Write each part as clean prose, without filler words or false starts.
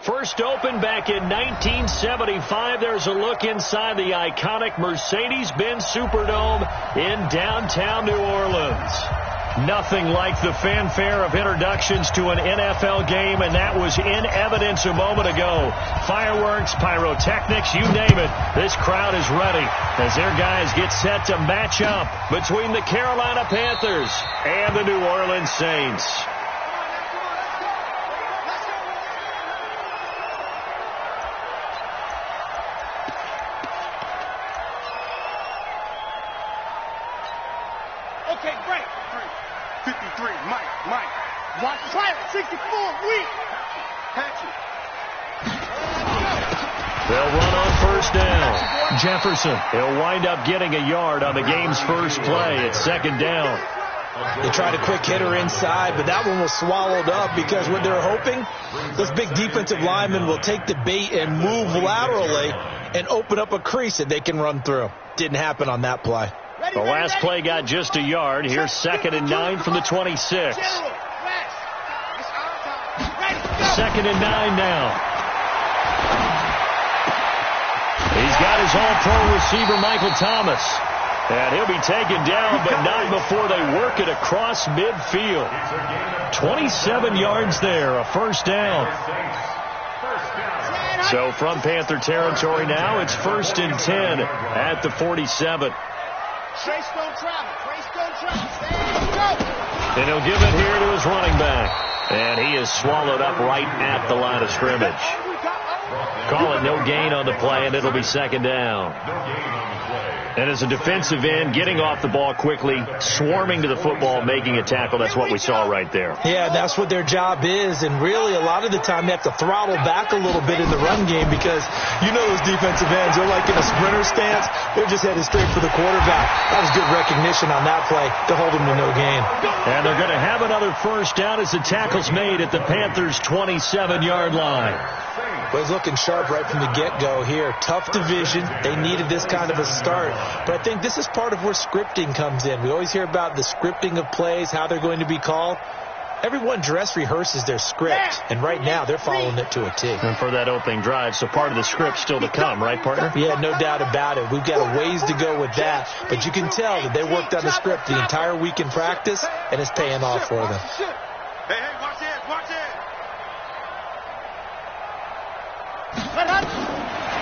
First opened back in 1975. There's a look inside the iconic Mercedes-Benz Superdome in downtown New Orleans. Nothing like the fanfare of introductions to an NFL game, and that was in evidence a moment ago. Fireworks, pyrotechnics, you name it. This crowd is ready as their guys get set to match up between the Carolina Panthers and the New Orleans Saints. Okay, break. 53, Mike. Watch the fire. 64, weak. Catch it. They'll run on first down. Jefferson, he'll wind up getting a yard on the game's first play. It's second down. They tried a quick hitter inside, but that one was swallowed up because what they're hoping, those big defensive linemen will take the bait and move laterally and open up a crease that they can run through. Didn't happen on that play. The last play got just a yard. Here's 2nd and 9 from the 26. 2nd and 9 now. He's got his all-pro receiver, Michael Thomas. And he'll be taken down, but not before they work it across midfield. 27 yards there, a first down. So from Panther territory now, it's 1st and 10 at the 47. Trace don't travel. And he'll give it here to his running back. And he is swallowed up right at the line of scrimmage. Call it no gain on the play, and it'll be second down. And as a defensive end, getting off the ball quickly, swarming to the football, making a tackle, that's what we saw right there. Yeah, that's what their job is, and really a lot of the time they have to throttle back a little bit in the run game because you know those defensive ends, they're like in a sprinter stance. They're just headed straight for the quarterback. That was good recognition on that play to hold them to no gain. And they're going to have another first down as the tackle's made at the Panthers' 27-yard line. But he's looking sharp right from the get-go here. Tough division. They needed this kind of a start. But I think this is part of where scripting comes in. We always hear about the scripting of plays, how they're going to be called. Everyone dress rehearses their script, and right now they're following it to a T. And for that opening drive, so part of the script still to come, right, partner? Yeah, no doubt about it. We've got a ways to go with that, but you can tell that they worked on the script the entire week in practice, and it's paying off for them. Hey, watch it.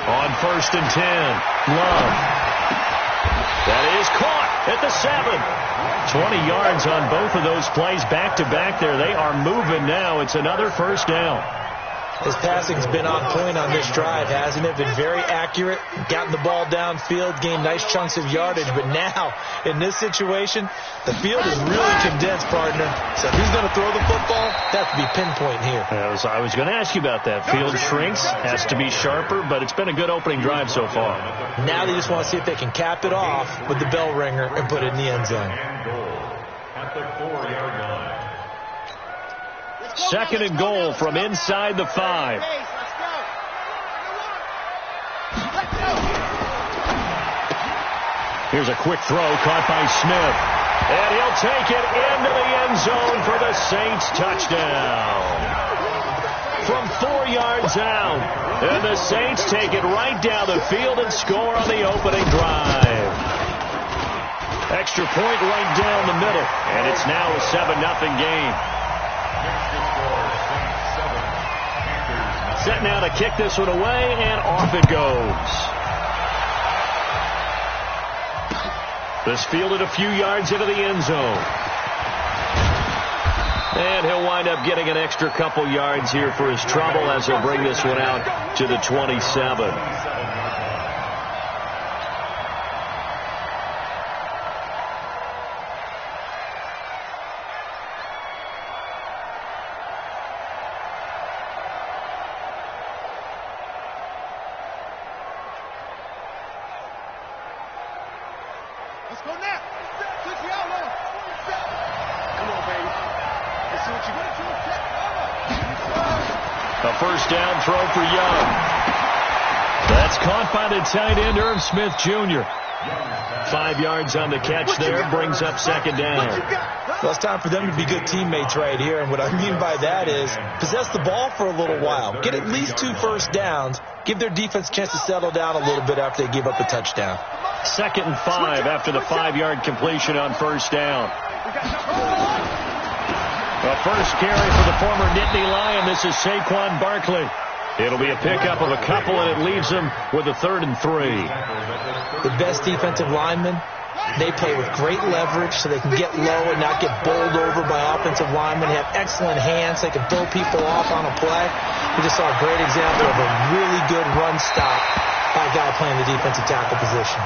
On 1st and 10, Love. That is caught at the 7. 20 yards on both of those plays back-to-back there. They are moving now. It's another first down. His passing's been on point on this drive, hasn't it? Been very accurate, gotten the ball downfield, gained nice chunks of yardage. But now, in this situation, the field is really condensed, partner. So if he's going to throw the football, that could be pinpoint here. I was going to ask you about that. Field shrinks, has to be sharper, but it's been a good opening drive so far. Now they just want to see if they can cap it off with the bell ringer and put it in the end zone. At the 4-yard line. 2nd and goal from inside the 5. Here's a quick throw caught by Smith. And he'll take it into the end zone for the Saints touchdown. From 4 yards out. And the Saints take it right down the field and score on the opening drive. Extra point right down the middle. And it's now a 7-0 game. Set now to kick this one away, and off it goes. This fielded a few yards into the end zone. And he'll wind up getting an extra couple yards here for his trouble as he'll bring this one out to the 27. Let's go now. Switch you out, man. Come on, baby. Let's see what you got. A first down throw for Young. That's caught by the tight end, Irv Smith Jr. 5 yards on the catch there, brings up second down. Well, it's time for them to be good teammates right here, and what I mean by that is possess the ball for a little while, get at least 2 first downs, give their defense a chance to settle down a little bit after they give up a touchdown. 2nd and 5 after the 5-yard completion on first down. The first carry for the former Nittany Lion. This is Saquon Barkley. It'll be a pickup of a couple, and it leaves them with a 3rd and 3. The best defensive linemen, they play with great leverage so they can get low and not get bowled over by offensive linemen. They have excellent hands. They can throw people off on a play. We just saw a great example of a really good run stop by a guy playing the defensive tackle position.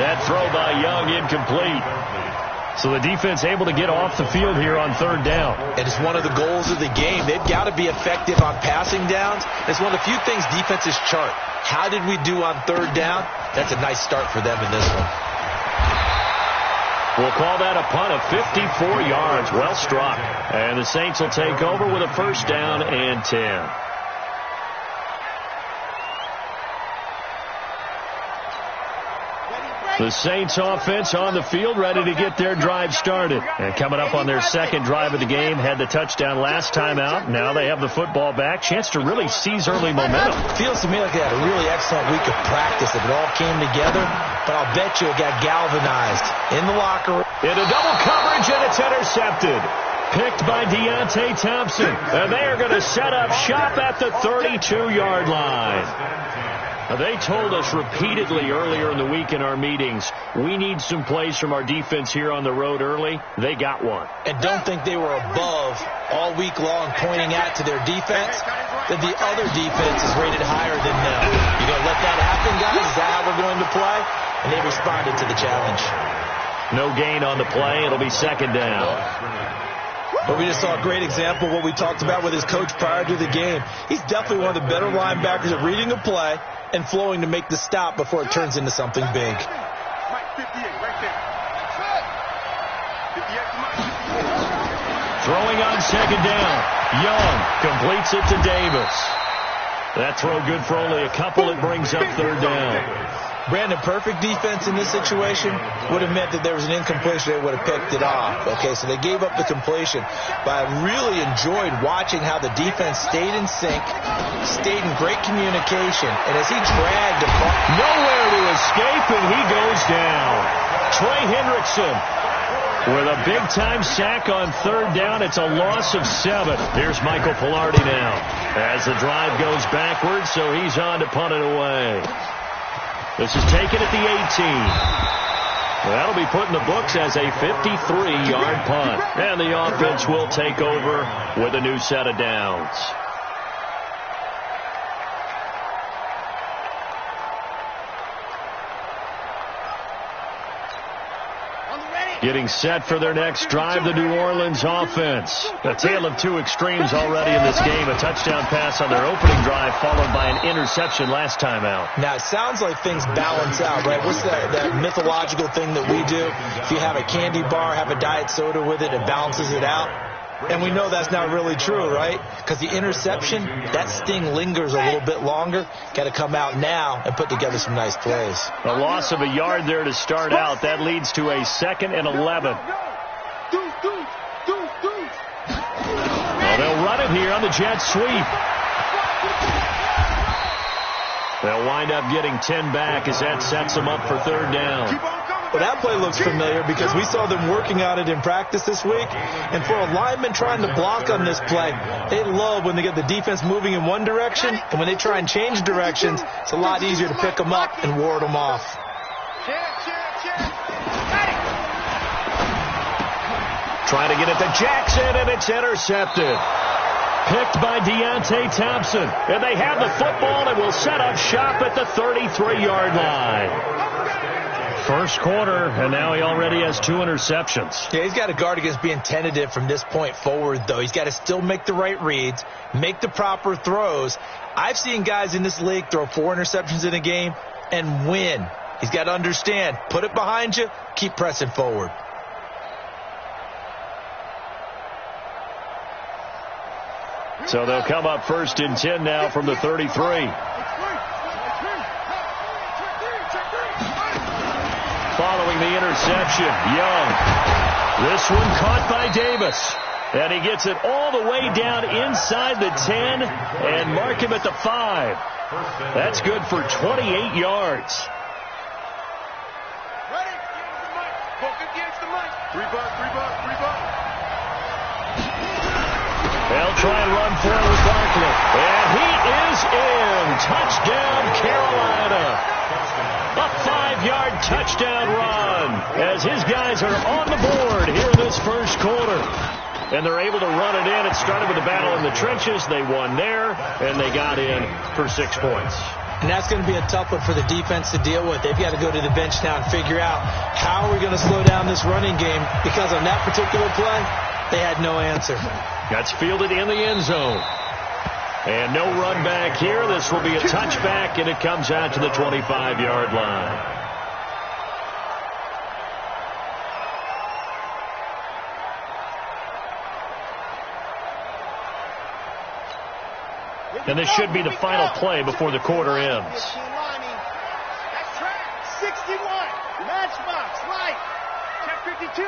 That throw by Young incomplete. So the defense able to get off the field here on 3rd down. And it's one of the goals of the game. They've got to be effective on passing downs. It's one of the few things defenses chart. How did we do on 3rd down? That's a nice start for them in this one. We'll call that a punt of 54 yards. Well struck. And the Saints will take over with a 1st down and 10. The Saints offense on the field, ready to get their drive started. And coming up on their 2nd drive of the game, had the touchdown last time out. Now they have the football back. Chance to really seize early momentum. Feels to me like they had a really excellent week of practice. If it all came together, but I'll bet you it got galvanized in the locker room. In a double coverage, and it's intercepted. Picked by Deontay Thompson. And they are going to set up shop at the 32-yard line. They told us repeatedly earlier in the week in our meetings, we need some plays from our defense here on the road early. They got one. And don't think they were above all week long pointing out to their defense that the other defense is rated higher than them. You going to let that happen, guys? Is that how we're going to play? And they responded to the challenge. No gain on the play. It'll be 2nd down. But we just saw a great example of what we talked about with his coach prior to the game. He's definitely one of the better linebackers at reading a play and flowing to make the stop before it turns into something big. Throwing on 2nd down. Young completes it to Davis. That throw good for only a couple. It brings up 3rd down. Brandon, perfect defense in this situation would have meant that there was an incompletion. They would have picked it off. Okay, so they gave up the completion. But I really enjoyed watching how the defense stayed in sync, stayed in great communication, and as he dragged the ball, nowhere to escape, and he goes down. Trey Hendrickson with a big-time sack on 3rd down. It's a loss of 7. Here's Michael Pilardi now as the drive goes backwards, so he's on to punt it away. This is taken at the 18. That'll be put in the books as a 53-yard punt. And the offense will take over with a new set of downs. Getting set for their next drive, the New Orleans offense. A tale of 2 extremes already in this game. A touchdown pass on their opening drive, followed by an interception last time out. Now, it sounds like things balance out, right? What's that mythological thing that we do? If you have a candy bar, have a diet soda with it, it balances it out. And we know that's not really true, right? Because the interception, that sting lingers a little bit longer. Got to come out now and put together some nice plays. A loss of a yard there to start out. That leads to a 2nd and 11. Well, they'll run it here on the jet sweep. They'll wind up getting 10 back as that sets them up for 3rd down. Well, that play looks familiar because we saw them working on it in practice this week. And for a lineman trying to block on this play, they love when they get the defense moving in one direction. And when they try and change directions, it's a lot easier to pick them up and ward them off. Trying to get it to Jackson, and it's intercepted. Picked by Deontay Thompson. And they have the football and will set up shop at the 33-yard line. First quarter, and now he already has 2 interceptions. Yeah, he's got to guard against being tentative from this point forward, though. He's got to still make the right reads, make the proper throws. I've seen guys in this league throw 4 interceptions in a game and win. He's got to understand, put it behind you, keep pressing forward. So they'll come up 1st and 10 now from the 33. Following the interception, Young This one caught by Davis. And he gets it all the way down inside the 10 and mark him at the 5. That's good for 28 yards. Ready? Book against the mic. 3 bucks, 3 bucks, 3 bucks. They'll try and run for it with Barkley. And he is in. Touchdown, Carolina. A 5-yard touchdown run as his guys are on the board here in this first quarter. And they're able to run it in. It started with a battle in the trenches. They won there, and they got in for 6 points. And that's going to be a tough one for the defense to deal with. They've got to go to the bench now and figure out how are we going to slow down this running game, because on that particular play, they had no answer. That's fielded in the end zone. And no run back here. This will be a touchback, and it comes out to the 25-yard line. And this should be the final play before the quarter ends. That's track 61. Matchbox, right. Check 52.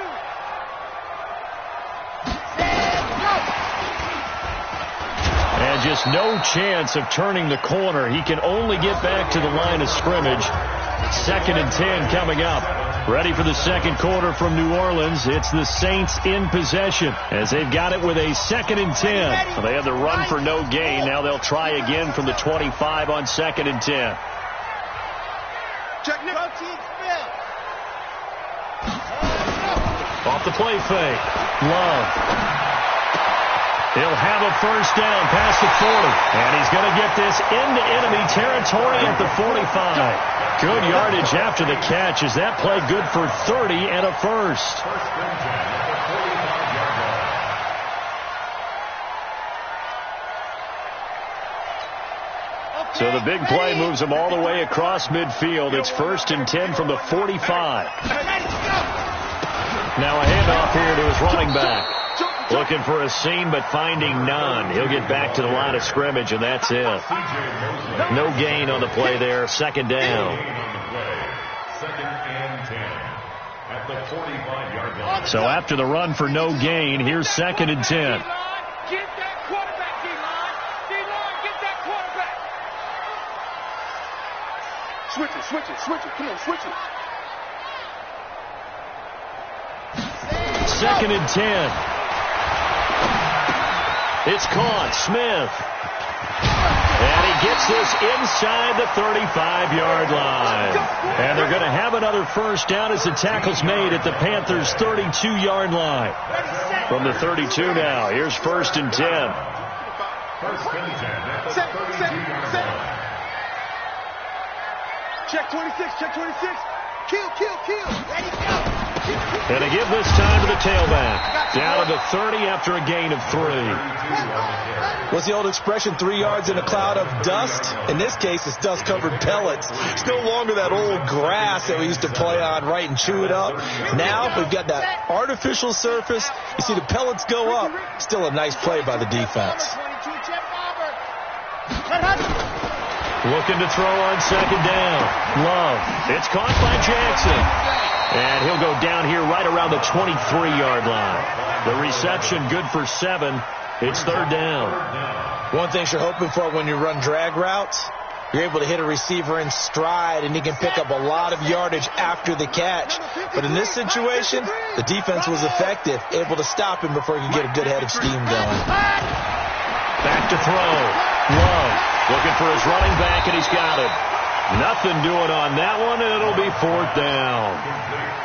And just no chance of turning the corner. He can only get back to the line of scrimmage. 2nd and 10 coming up. Ready for the second quarter from New Orleans. It's the Saints in possession as they've got it with a 2nd and 10. Well, they had the run for no gain. Now they'll try again from the 25 on 2nd and 10. Check Off the play fake. Love. He'll have a first down past the 40. And he's going to get this into enemy territory at the 45. Good yardage after the catch. Is that play good for 30 and a first? So the big play moves him all the way across midfield. It's 1st and 10 from the 45. Now a handoff here to his running back. Looking for a seam, but finding none. He'll get back to the line of scrimmage, and that's it. No gain on the play there. 2nd down. 2nd and 10 at the 45-yard line. So after the run for no gain, here's 2nd and 10. Get that quarterback, D-line. D-line, get that quarterback. Switch it, switch it, switch it. Come on, switch it. 2nd and 10. It's caught. Smith. And he gets this inside the 35-yard line. And they're going to have another first down as the tackle's made at the Panthers' 32-yard line. From the 32 now. Here's 1st and 10. 1st and 10 at the 32-yard line. Check 26, check 26. Kill. Ready, go. And they give this time to the tailback. Down to the 30 after a gain of 3. What's the old expression, 3 yards in a cloud of dust? In this case, it's dust-covered pellets. It's no longer that old grass that we used to play on, right, and chew it up. Now we've got that artificial surface. You see the pellets go up. Still a nice play by the defense. Looking to throw on 2nd down. Love. It's caught by Jackson. And he'll go down here right around the 23-yard line. The reception good for 7. It's 3rd down. One thing you're hoping for when you run drag routes, you're able to hit a receiver in stride, and he can pick up a lot of yardage after the catch. But in this situation, the defense was effective, able to stop him before he could get a good head of steam going. Back to throw. Love looking for his running back, and he's got it. Nothing doing on that one, and it'll be 4th down.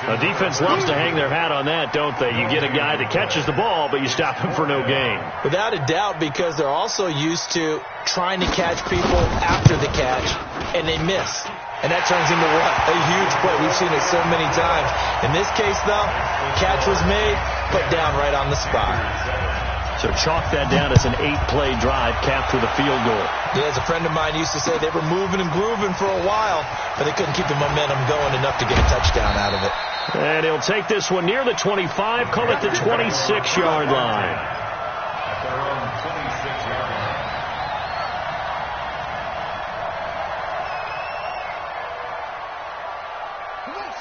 The defense loves to hang their hat on that, don't they? You get a guy that catches the ball, but you stop him for no gain. Without a doubt, because they're also used to trying to catch people after the catch, and they miss. And that turns into what? A huge play. We've seen it so many times. In this case, though, catch was made, put down right on the spot. So chalk that down as an 8-play drive capped with a field goal. Yeah, as a friend of mine used to say, they were moving and grooving for a while, but they couldn't keep the momentum going enough to get a touchdown out of it. And he'll take this one near the 25, call it the 26-yard line. At their own 26-yard line.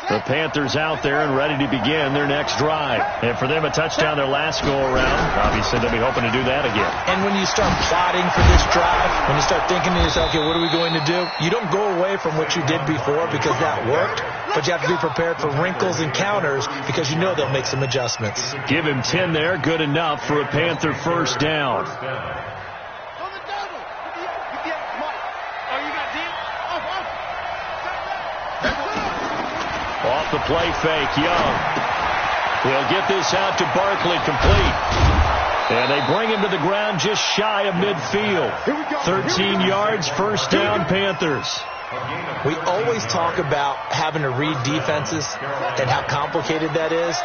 The Panthers out there and ready to begin their next drive. And for them, a touchdown their last go-around. Obviously, they'll be hoping to do that again. And when you start plotting for this drive, when you start thinking to yourself, okay, what are we going to do? You don't go away from what you did before because that worked, but you have to be prepared for wrinkles and counters because you know they'll make some adjustments. Give him 10 there. Good enough for a Panther first down. Off the play fake, Young. He'll get this out to Barkley, complete. And they bring him to the ground just shy of midfield. 13 yards, first down, Panthers. We always talk about having to read defenses and how complicated that is.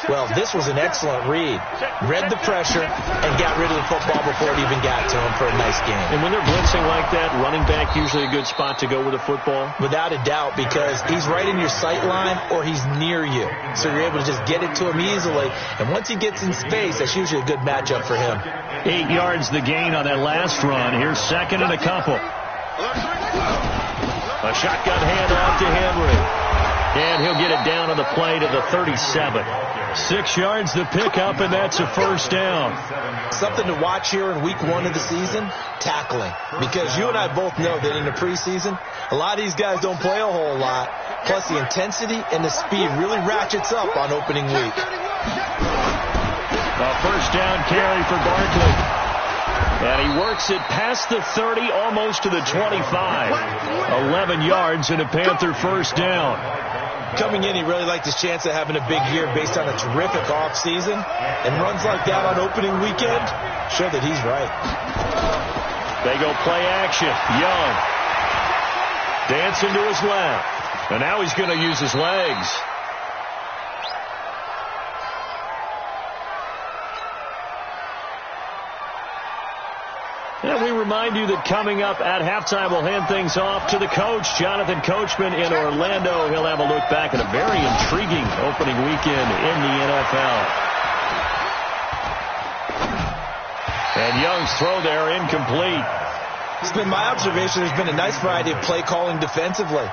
Well, this was an excellent read. Read the pressure and got rid of the football before it even got to him for a nice game. And when they're blitzing like that, running back usually a good spot to go with the football? Without a doubt, because he's right in your sight line or he's near you. So you're able to just get it to him easily. And once he gets in space, that's usually a good matchup for him. 8 yards the gain on that last run. Here's second and a couple. A shotgun handoff to Henry. And he'll get it down on the play to the 37. 6 yards the pickup, and that's a first down. Something to watch here in week 1 of the season, tackling. Because you and I both know that in the preseason, a lot of these guys don't play a whole lot. Plus the intensity and the speed really ratchets up on opening week. A first down carry for Barkley. And he works it past the 30, almost to the 25. 11 yards and a Panther first down. Coming in, he really liked his chance of having a big year based on a terrific offseason. And runs like that on opening weekend show that he's right. They go play action. Young. Dancing to his left. And now he's going to use his legs. And we remind you that coming up at halftime, we'll hand things off to the coach, Jonathan Coachman in Orlando. He'll have a look back at a very intriguing opening weekend in the NFL. And Young's throw there incomplete. It's been my observation there's been a nice variety of play calling defensively.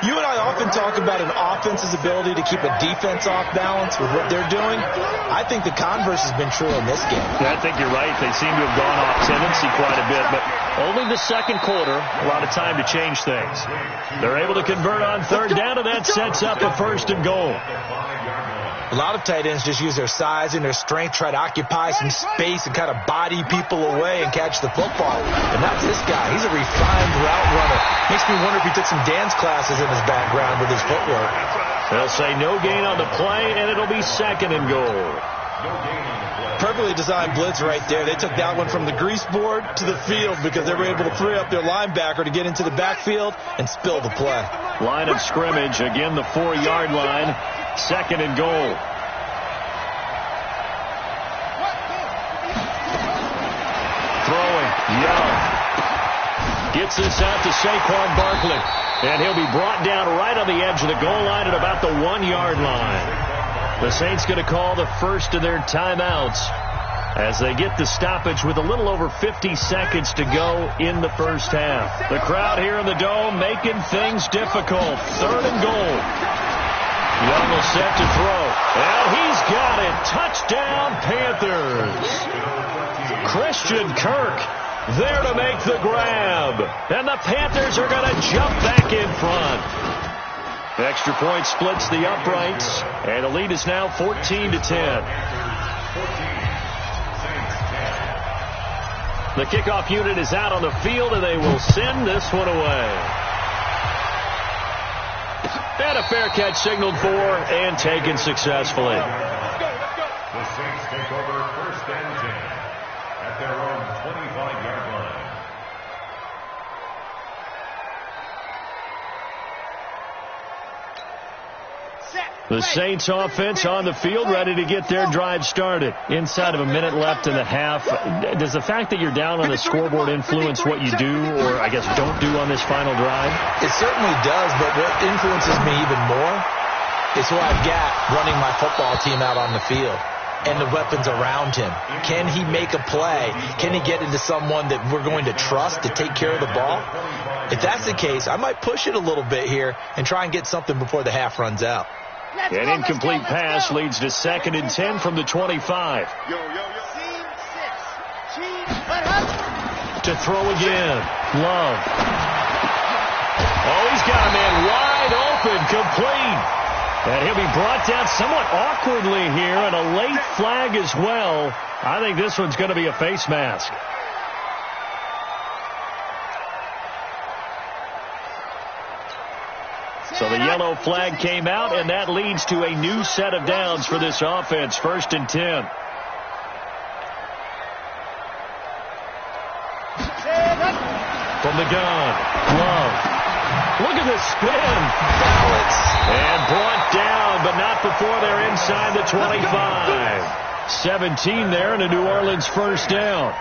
You and I often talk about an offense's ability to keep a defense off balance with what they're doing. I think the converse has been true in this game. Yeah, I think you're right. They seem to have gone off tendency quite a bit, but only the second quarter, a lot of time to change things. They're able to convert on third down, and that sets up a first and goal. A lot of tight ends just use their size and their strength, try to occupy some space and kind of body people away and catch the football. And that's this guy. He's a refined route runner. Makes me wonder if he took some dance classes in his background with his footwork. They'll say no gain on the play, and it'll be second and goal. Perfectly designed blitz right there. They took that one from the grease board to the field because they were able to free up their linebacker to get into the backfield and spill the play. Line of scrimmage, again the 4-yard line. Second and goal. Throwing, Young. Gets this out to Saquon Barkley. And he'll be brought down right on the edge of the goal line at about the 1-yard line. The Saints going to call the first of their timeouts as they get the stoppage with a little over 50 seconds to go in the first half. The crowd here in the Dome making things difficult. Third and goal. Young will set to throw. And he's got it. Touchdown, Panthers. Christian Kirk there to make the grab. And the Panthers are going to jump back in front. Extra point splits the uprights. And the lead is now 14-10. The kickoff unit is out on the field, and they will send this one away. And a fair catch signaled for and taken successfully. The Saints take over first and 10 at their own 25-yard line. The Saints offense on the field, ready to get their drive started. Inside of a minute left in the half. Does the fact that you're down on the scoreboard influence what you do, or I guess don't do on this final drive? It certainly does, but what influences me even more is who I've got running my football team out on the field. and the weapons around him. Can he make a play? Can he get into someone that we're going to trust to take care of the ball? If that's the case, I might push it a little bit here and try and get something before the half runs out. An incomplete pass leads to 2nd and 10 from the 25. To throw again. Love. Oh, he's got a man wide open, complete. And he'll be brought down somewhat awkwardly here, and a late flag as well. I think this one's going to be a face mask. So the yellow flag came out, and that leads to a new set of downs for this offense. 1st and 10. From the gun, Love. Look at the spin. Balance. And brought down, but not before they're inside the 25. 17 there, and a New Orleans 1st down.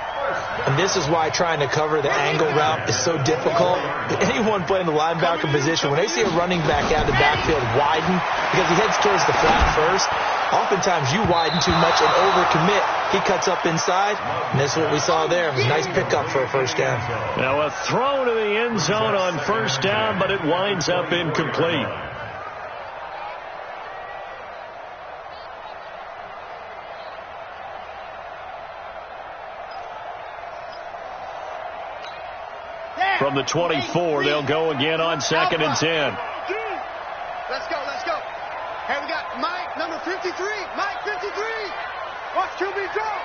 And this is why trying to cover the angle route is so difficult. Anyone playing the linebacker position, when they see a running back out of the backfield widen because he heads towards the flat first, oftentimes you widen too much and overcommit. He cuts up inside, and that's what we saw there. It was a nice pickup for a 1st down. Now a throw to the end zone on 1st down, but it winds up incomplete. From the 24, they'll go again on 2nd and 10. Let's go, let's go. Hey, we got Mike, number 53. Mike, 53. Watch QB throw.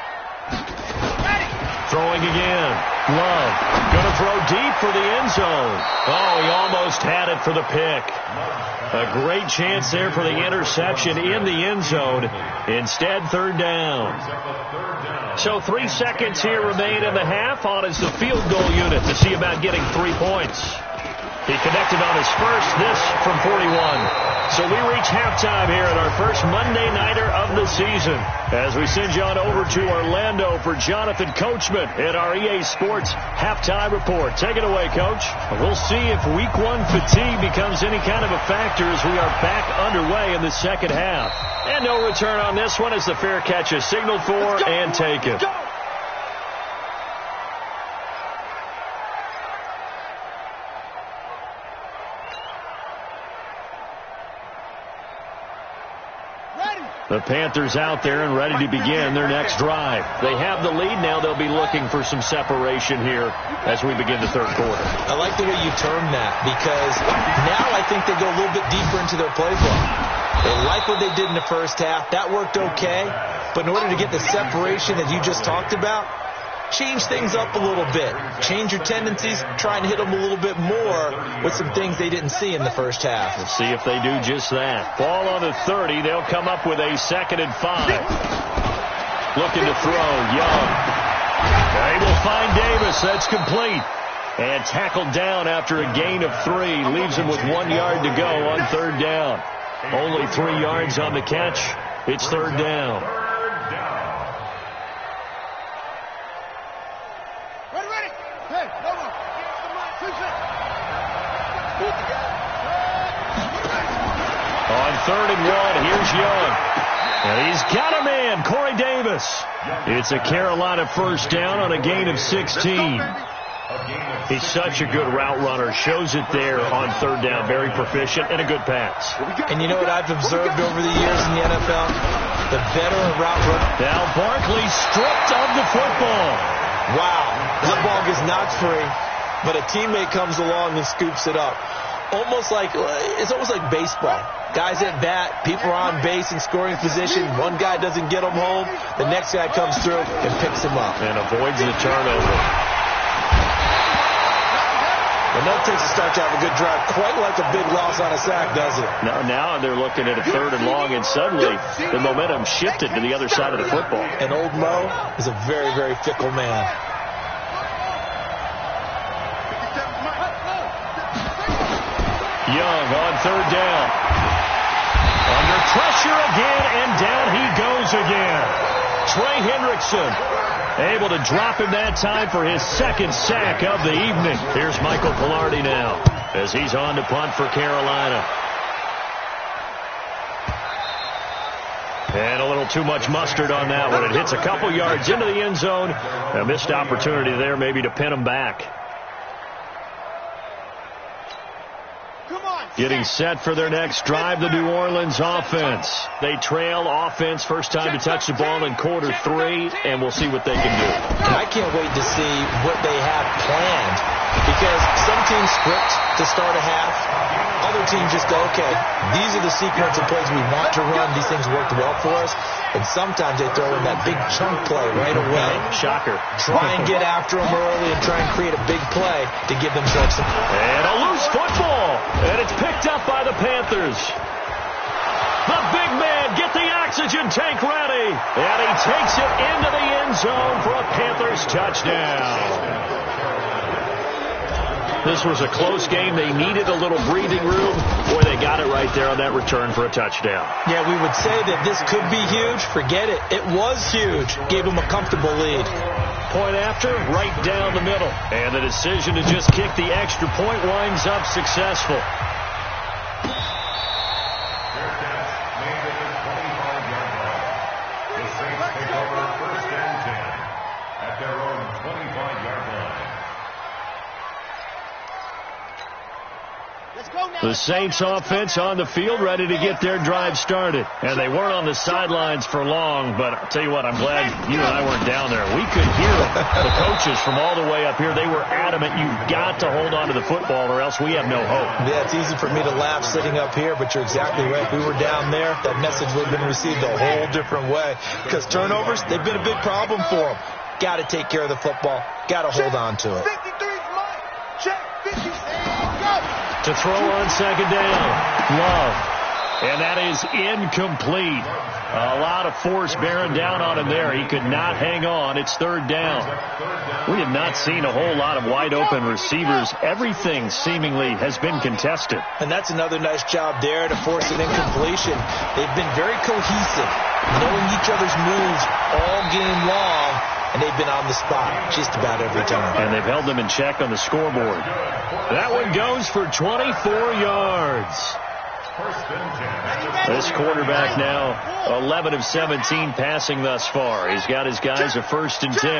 Ready. Throwing again. Love. Going to throw deep for the end zone. Oh, he almost had it for the pick. A great chance there for the interception in the end zone. Instead, 3rd down. So 3 seconds here remain in the half. On is the field goal unit to see about getting 3 points. He connected on his first, this from 41. So we reach halftime here at our first Monday Nighter of the season as we send you on over to Orlando for Jonathan Coachman at our EA Sports Halftime Report. Take it away, Coach. We'll see if Week 1 fatigue becomes any kind of a factor as we are back underway in the second half. And no return on this one as the fair catch is signaled for and taken. The Panthers out there and ready to begin their next drive. They have the lead. Now they'll be looking for some separation here as we begin the 3rd quarter. I like the way you term that because now I think they go a little bit deeper into their playbook. They like what they did in the 1st half. That worked okay. But in order to get the separation that you just talked about, change things up a little bit. Change your tendencies. Try and hit them a little bit more with some things they didn't see in the 1st half. We'll see if they do just that. Ball on the 30. They'll come up with a 2nd and 5. Looking to throw. Young. They will find Davis. That's complete. And tackled down after a gain of 3. Leaves him with 1 yard to go on 3rd down. Only 3 yards on the catch. It's 3rd down. On 3rd and 1, here's Young. And he's got a man, Corey Davis. It's a Carolina 1st down on a gain of 16. He's such a good route runner. Shows it there on 3rd down. Very proficient and a good pass. And you know what I've observed over the years in the NFL? The better a route runner. Now Barkley stripped of the football. Wow. That ball gets knocked free, but a teammate comes along and scoops it up. It's almost like baseball. Guys at bat, people are on base in scoring position. One guy doesn't get him home. The next guy comes through and picks him up. And avoids the turnover. And that takes a start to have a good drive. Quite like a big loss on a sack, does it? Now they're looking at a 3rd and long, and suddenly the momentum shifted to the other side of the football. And old Mo is a very, very fickle man. Young on 3rd down. Under pressure again, and down he goes again. Trey Hendrickson able to drop him that time for his 2nd sack of the evening. Here's Michael Pilardi now as he's on to punt for Carolina. And a little too much mustard on that one. It hits a couple yards into the end zone. A missed opportunity there maybe to pin them back. Getting set for their next drive, the New Orleans offense. They trail offense, first time to touch the ball in quarter 3, and we'll see what they can do. And I can't wait to see what they have planned, because some teams script to start a half. Other teams just go, okay, these are the sequence of plays we want to run. These things worked well for us. And sometimes they throw in that big chunk play right away. Shocker. Try and get after them early and try and create a big play to give themselves some. And a loose football. And it's picked up by the Panthers. The big man, get the oxygen tank ready. And he takes it into the end zone for a Panthers touchdown. This was a close game. They needed a little breathing room. Boy, they got it right there on that return for a touchdown. Yeah, we would say that this could be huge. Forget it. It was huge. Gave them a comfortable lead. Point after, right down the middle. And the decision to just kick the extra point winds up successful. The Saints take over first and 10 at their own 25-yard line. The Saints offense on the field, ready to get their drive started. And they weren't on the sidelines for long, but I'll tell you what, I'm glad you and I weren't down there. We could hear the coaches from all the way up here. They were adamant, you've got to hold on to the football or else we have no hope. Yeah, it's easy for me to laugh sitting up here, but you're exactly right. If we were down there, that message would have been received a whole different way. Because turnovers, they've been a big problem for them. Got to take care of the football. Got to hold on to it. 53's mine. Check 50. Go. To throw on second down. Love. And that is incomplete. A lot of force bearing down on him there. He could not hang on. It's third down. We have not seen a whole lot of wide open receivers. Everything seemingly has been contested. And that's another nice job there to force an incompletion. They've been very cohesive, knowing each other's moves all game long, and they've been on the spot just about every time. And they've held them in check on the scoreboard. That one goes for 24 yards. This quarterback now 11 of 17 passing thus far. He's got his guys a first and 10.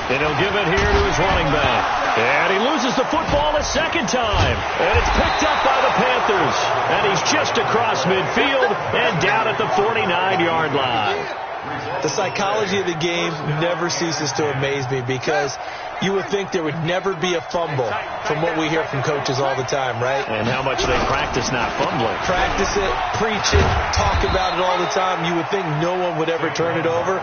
And he'll give it here to his running back. And he loses the football a second time. And it's picked up by the Panthers. And he's just across midfield and down at the 49-yard line. The psychology of the game never ceases to amaze me, because you would think there would never be a fumble from what we hear from coaches all the time, right? And how much they practice not fumbling. Practice it, preach it, talk about it all the time. You would think no one would ever turn it over.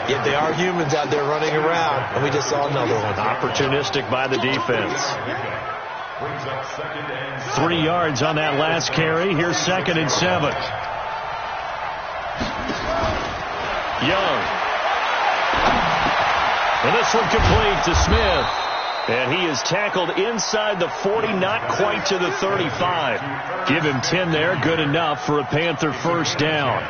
Yet they are humans out there running around, and we just saw another one. Opportunistic by the defense. 3 yards on that last carry. Here's second and 7. Young. And this one complete to Smith. And he is tackled inside the 40, not quite to the 35. Give him 10 there, good enough for a Panther first down.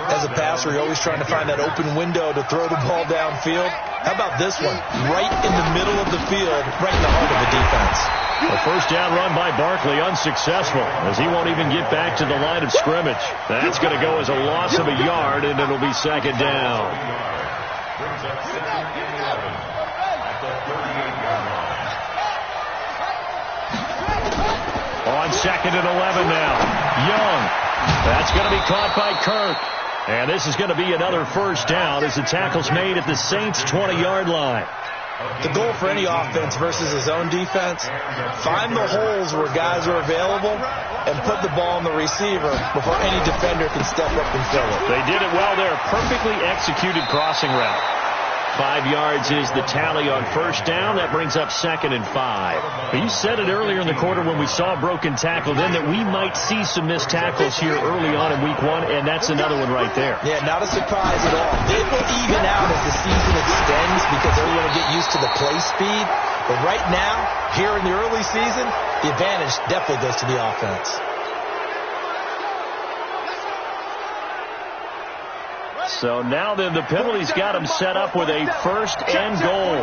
As a passer, you're always trying to find that open window to throw the ball downfield. How about this one? Right in the middle of the field, right in the heart of the defense. A first down run by Barkley, unsuccessful, as he won't even get back to the line of scrimmage. That's going to go as a loss of a yard, and it'll be second down. On second and 11 now. Young. That's going to be caught by Kirk. And this is going to be another first down as the tackle's made at the Saints' 20-yard line. The goal for any offense versus his own defense, find the holes where guys are available and put the ball on the receiver before any defender can step up and fill it. They did it well there. Perfectly executed crossing route. 5 yards is the tally on first down. That brings up second and 5. You said it earlier in the quarter when we saw a broken tackle then that we might see some missed tackles here early on in week 1, and that's another one right there. Yeah, not a surprise at all. It will even out as the season extends because everyone will get used to the play speed. But right now, here in the early season, the advantage definitely goes to the offense. So now then the penalty's got him set up with a first and goal.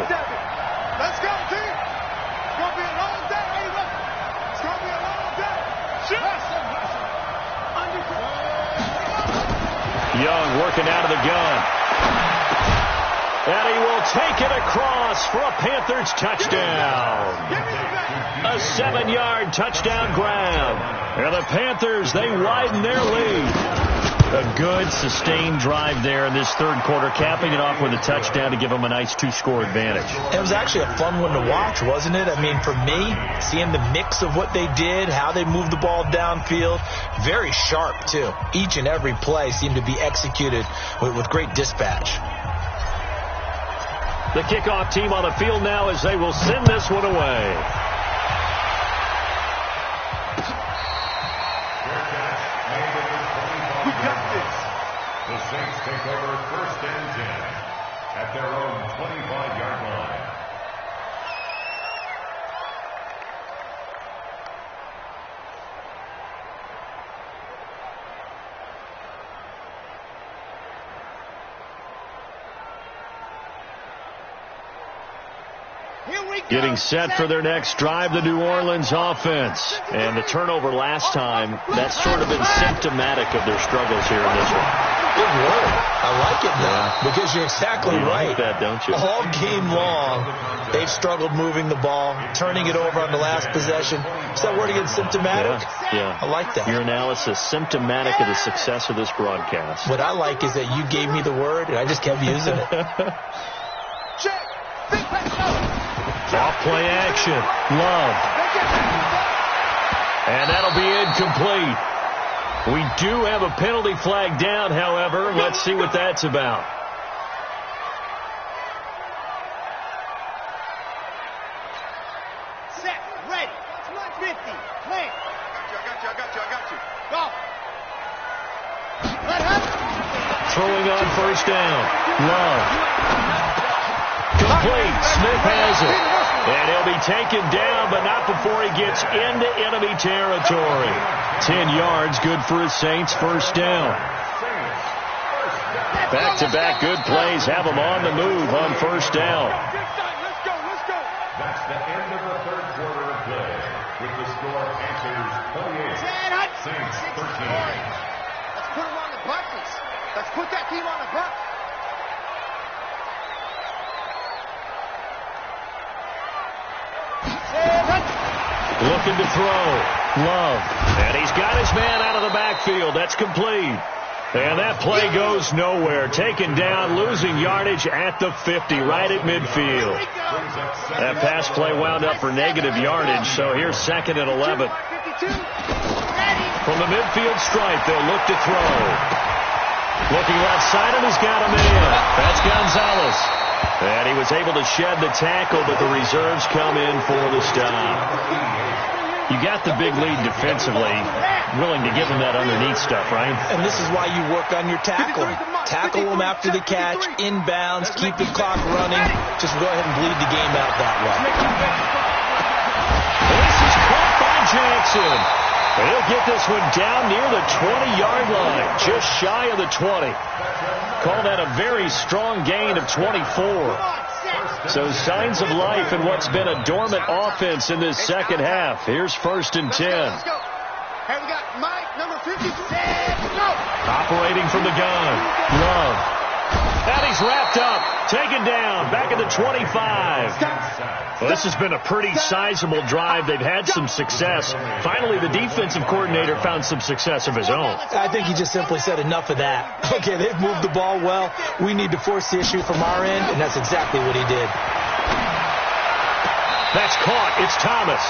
Let's go, team. It's going to be a long day. It's going to be a long day. Young working out of the gun. And he will take it across for a Panthers touchdown. A 7-yard touchdown grab. And the Panthers, they widen their lead. A good, sustained drive there in this third quarter, capping it off with a touchdown to give them a nice 2-score advantage. It was actually a fun one to watch, wasn't it? I mean, for me, seeing the mix of what they did, how they moved the ball downfield, very sharp, too. Each and every play seemed to be executed with great dispatch. The kickoff team on the field now as they will send this one away. We got this. The Saints take over first and 10 at their own 25-yard line. Getting set for their next drive, the New Orleans offense. And the turnover last time, that's sort of been symptomatic of their struggles here in this one. Good word. I like it now, because you're exactly right. You like that, don't you? All game long, they've struggled moving the ball, turning it over on the last possession. Is that word again, symptomatic? Yeah. I like that. Your analysis, symptomatic of the success of this broadcast. What I like is that you gave me the word, and I just kept using it. Check. Big pass. Go. Off play action. Love. And that'll be incomplete. We do have a penalty flag down, however. Let's see what that's about. Set. Ready. It's my 50. Play. I got you. Go. Let him. Throwing on first down. Love. Complete. Smith has it. And he'll be taken down, but not before he gets into enemy territory. 10 yards, good for his Saints, first down. Back-to-back good plays have them on the move on first down. Let's go. That's the end of the third quarter of play, with the score Panthers 28, Saints 13. Let's put them on the buttons. Let's put that team on the button. Looking to throw. Love. And he's got his man out of the backfield. That's complete. And that play goes nowhere. Taken down, losing yardage at the 50, right at midfield. That pass play wound up for negative yardage, so here's 2nd and 11. From the midfield stripe, they'll look to throw. Looking left side, and he's got a man. That's Gonzalez. And he was able to shed the tackle, but the reserves come in for the stop. You got the big lead defensively, willing to give them that underneath stuff, right? And this is why you work on your tackling. Tackle them after the catch, inbounds, keep the clock running. Just go ahead and bleed the game out that way. This is caught by Jackson. He'll get this one down near the 20-yard line, just shy of the 20. Call that a very strong gain of 24. So signs of life in what's been a dormant offense in this second half. Here's 1st and 10. Let's go. Hey, we got Mike, number 50. Go. Operating from the gun. Love. And he's wrapped up. Taken down. Back at the 25. Well, this has been a pretty sizable drive. They've had some success. Finally, the defensive coordinator found some success of his own. I think he just simply said enough of that. Okay, they've moved the ball well. We need to force the issue from our end, and that's exactly what he did. That's caught. It's Thomas.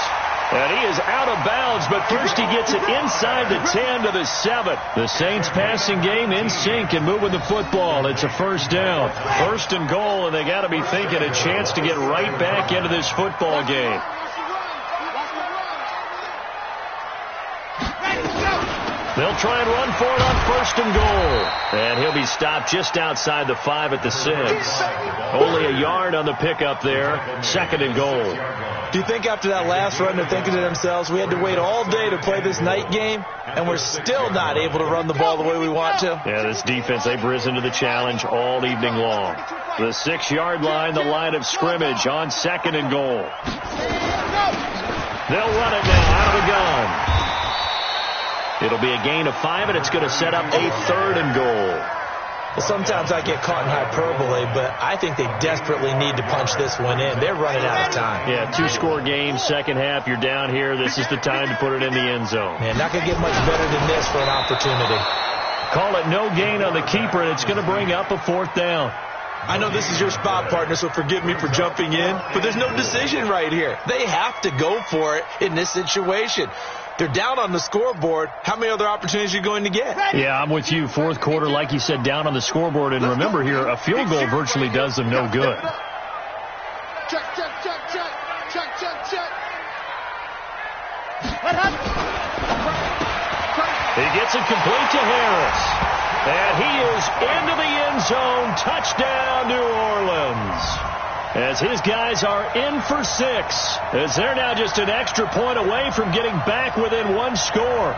And he is out of bounds, but first he gets it inside the 10 to the 7. The Saints passing game in sync and moving the football. It's a first down. 1st and goal, and they got to be thinking a chance to get right back into this football game. They'll try and run for it on 1st and goal. And he'll be stopped just outside the 5 at the 6. Only a yard on the pickup there. 2nd and goal. Do you think after that last run they're thinking to themselves, we had to wait all day to play this night game, and we're still not able to run the ball the way we want to? Yeah, this defense, they've risen to the challenge all evening long. The 6-yard line, the line of scrimmage on 2nd and goal. They'll run it now out of the gun. It'll be a gain of 5, and it's going to set up a 3rd and goal. Sometimes I get caught in hyperbole, but I think they desperately need to punch this one in. They're running out of time. Yeah, 2-score game, second half, you're down here. This is the time to put it in the end zone. Man, not going to get much better than this for an opportunity. Call it no gain on the keeper, and it's going to bring up a 4th down. I know this is your spot, partner, so forgive me for jumping in, but there's no decision right here. They have to go for it in this situation. They're down on the scoreboard. How many other opportunities are you going to get? Yeah, I'm with you. 4th quarter, like you said, down on the scoreboard. And remember here, a field goal virtually does them no good. Check, check, check, check. Check, check, check. He gets it complete to Harris. And he is into the end zone. Touchdown, New Orleans. As his guys are in for 6. As they're now just an extra point away from getting back within 1 score.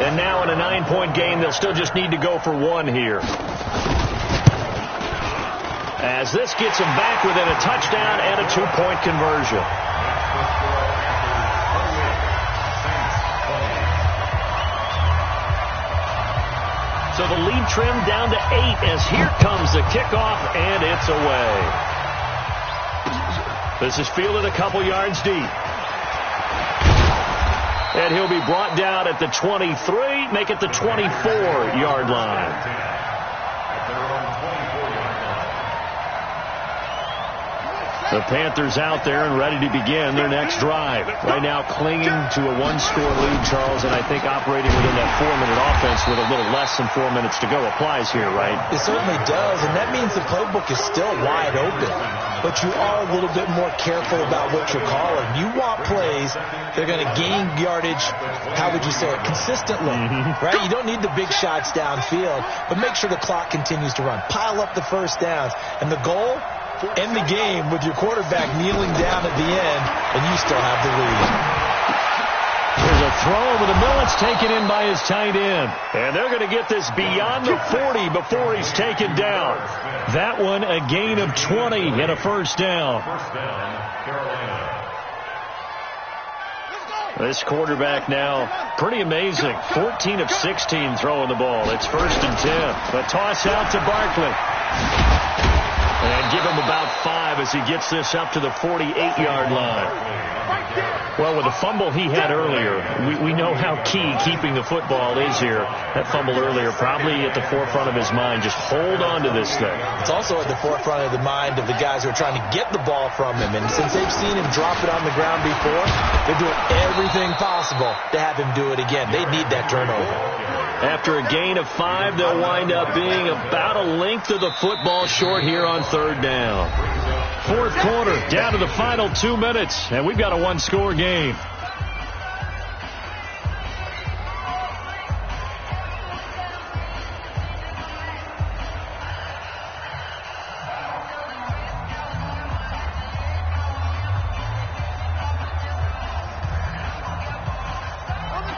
And now in a 9-point game, they'll still just need to go for 1 here. As this gets them back within a touchdown and a 2-point conversion. So the lead trimmed down to 8 as here comes the kickoff, and it's away. This is fielded a couple yards deep. And he'll be brought down at the 23, make it the 24-yard line. The Panthers out there and ready to begin their next drive. Right now clinging to a 1-score lead, Charles, and I think operating within that 4-minute offense with a little less than 4 minutes to go applies here, right? It certainly does, and that means the playbook is still wide open. But you are a little bit more careful about what you're calling. You want plays that are going to gain yardage, how would you say it, consistently, right? You don't need the big shots downfield, but make sure the clock continues to run. Pile up the first downs. And the goal? End the game with your quarterback kneeling down at the end, and you still have the lead. There's a throw over the middle. It's taken in by his tight end. And they're going to get this beyond the 40 before he's taken down. That one a gain of 20 and a first down. This quarterback now pretty amazing. 14 of 16 throwing the ball. It's 1st and 10. A toss out to Barkley. And give him about 5 as he gets this up to the 48-yard line. Well, with the fumble he had earlier, we know how key keeping the football is here. That fumble earlier probably at the forefront of his mind. Just hold on to this thing. It's also at the forefront of the mind of the guys who are trying to get the ball from him. And since they've seen him drop it on the ground before, they're doing everything possible to have him do it again. They need that turnover. After a gain of 5, they'll wind up being about a length of the football short here on 3rd down. 4th quarter, down to the final 2 minutes, and we've got a 1-score game.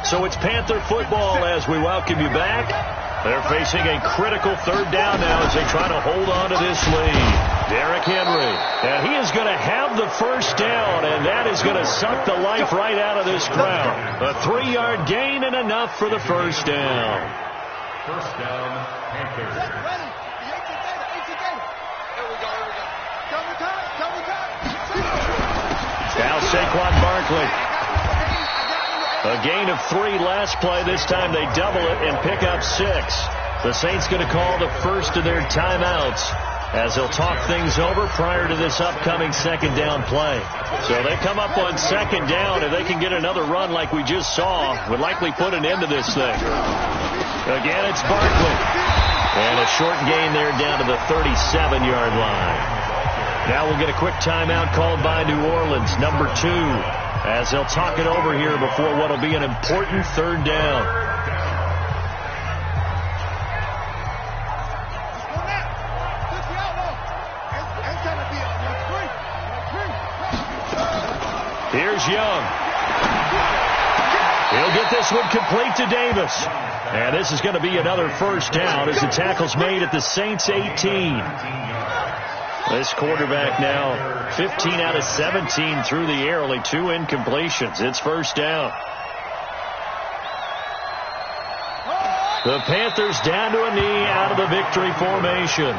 So it's Panther football as we welcome you back. They're facing a critical 3rd down now as they try to hold on to this lead. Derrick Henry. And he is going to have the first down, and that is going to suck the life right out of this crowd. A 3-yard gain and enough for the first down. First down, Panthers. Now Saquon Barkley. A gain of 3 last play. This time they double it and pick up 6. The Saints going to call the first of their timeouts as they'll talk things over prior to this upcoming 2nd down play. So they come up on 2nd down. If they can get another run like we just saw, would likely put an end to this thing. Again, it's Barkley. And a short gain there down to the 37-yard line. Now we'll get a quick timeout called by New Orleans, number 2. As they'll talk it over here before what will be an important 3rd down. Here's Young. He'll get this one complete to Davis. And this is going to be another first down as the tackle's made at the Saints 18. This quarterback now 15 out of 17 through the air, only 2 incompletions. It's first down. The Panthers down to a knee out of the victory formation.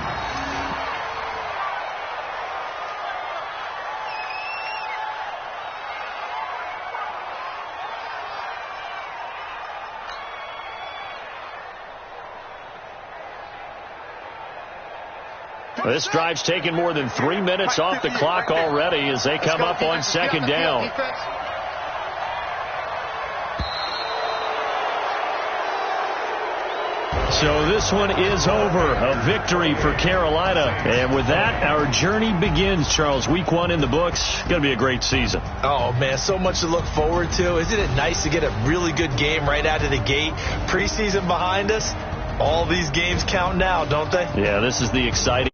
This drive's taken more than 3 minutes off the clock already as they come up on second down. So this one is over. A victory for Carolina. And with that, our journey begins, Charles. Week 1 in the books. Going to be a great season. Oh, man, so much to look forward to. Isn't it nice to get a really good game right out of the gate? Preseason behind us. All these games count now, don't they? Yeah, this is the exciting